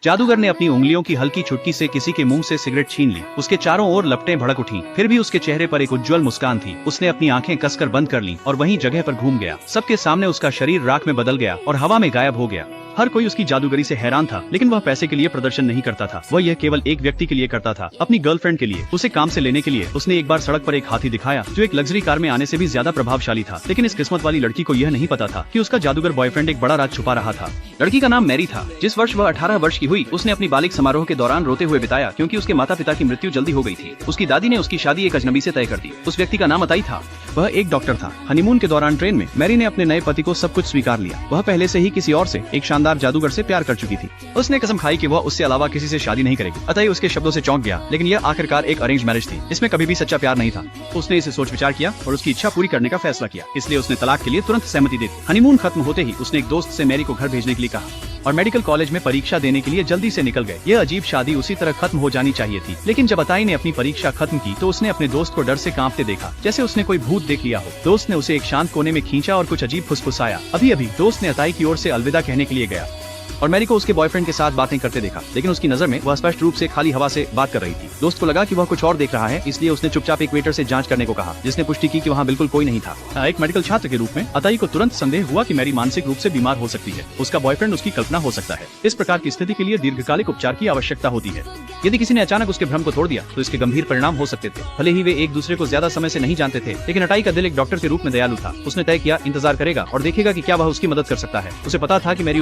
जादूगर ने अपनी उंगलियों की हल्की चुटकी से किसी के मुंह से सिगरेट छीन ली। उसके चारों ओर लपटें भड़क उठीं, फिर भी उसके चेहरे पर एक उज्जवल मुस्कान थी। उसने अपनी आंखें कसकर बंद कर लीं और वहीं जगह पर घूम गया। सबके सामने उसका शरीर राख में बदल गया और हवा में गायब हो गया। हर कोई उसकी जादूगरी से हैरान था, लेकिन वह पैसे के लिए प्रदर्शन नहीं करता था। वह यह केवल एक व्यक्ति के लिए करता था, अपनी गर्लफ्रेंड के लिए। उसे काम से लेने के लिए उसने एक बार सड़क पर एक हाथी दिखाया जो एक लग्जरी कार में आने से भी ज्यादा प्रभावशाली था। लेकिन इस किस्मत वाली लड़की को यह नहीं पता था कि उसका जादूगर बॉयफ्रेंड एक बड़ा राज छुपा रहा था। लड़की का नाम मैरी था। जिस वर्ष वह 18 वर्ष की हुई, उसने अपनी बालिग समारोह के दौरान रोते हुए बिताया, क्योंकि उसके माता पिता की मृत्यु जल्दी हो गई थी। उसकी दादी ने उसकी शादी एक अजनबी से तय कर दी। उस व्यक्ति का नाम अताई था। वह एक डॉक्टर था। हनीमून के दौरान ट्रेन में मैरी ने अपने नए पति को सब कुछ स्वीकार लिया। वह पहले से ही किसी और से, एक शानदार जादूगर से प्यार कर चुकी थी। उसने कसम खाई कि वह उससे अलावा किसी से शादी नहीं करेगी। अताई उसके शब्दों से चौंक गया, लेकिन यह आखिरकार एक अरेंज मैरिज थी। इसमें कभी भी सच्चा प्यार नहीं था। उसने इसे सोच विचार किया और उसकी इच्छा पूरी करने का फैसला किया। इसलिए उसने तलाक के लिए तुरंत सहमति दे दी। हनीमून खत्म होते ही उसने एक दोस्त से मैरी को घर भेजने के लिए कहा और मेडिकल कॉलेज में परीक्षा देने के लिए जल्दी से निकल गए। यह अजीब शादी उसी तरह खत्म हो जानी चाहिए थी, लेकिन जब अताई ने अपनी परीक्षा खत्म की तो उसने अपने दोस्त को डर से कांपते देखा, जैसे उसने कोई भूत देख लिया हो। दोस्त ने उसे एक शांत कोने में खींचा और कुछ अजीब फुसफुसाया। अभी अभी दोस्त ने अताई की ओर से अलविदा कहने के लिए गया और मैरी को उसके बॉयफ्रेंड के साथ बातें करते देखा, लेकिन उसकी नजर में वह स्पष्ट रूप से खाली हवा से बात कर रही थी। दोस्त को लगा कि वह कुछ और देख रहा है, इसलिए उसने चुपचाप एक वेटर से जांच करने को कहा, जिसने पुष्टि की कि वहाँ बिल्कुल कोई नहीं था। एक मेडिकल छात्र के रूप में अताई को तुरंत संदेह हुआ कि मैरी मानसिक रूप से बीमार हो सकती है। उसका बॉयफ्रेंड उसकी कल्पना हो सकता है। इस प्रकार की स्थिति के लिए दीर्घकालिक उपचार की आवश्यकता होती है। यदि किसी ने अचानक उसके भ्रम को तोड़ दिया तो इसके गंभीर परिणाम हो सकते थे। भले ही वे एक दूसरे को ज्यादा समय से नहीं जानते थे, लेकिन अताई का दिल एक डॉक्टर के रूप में दयालु था। उसने तय किया इंतजार करेगा और देखेगा कि क्या वह उसकी मदद कर सकता है। उसे पता था कि मैरी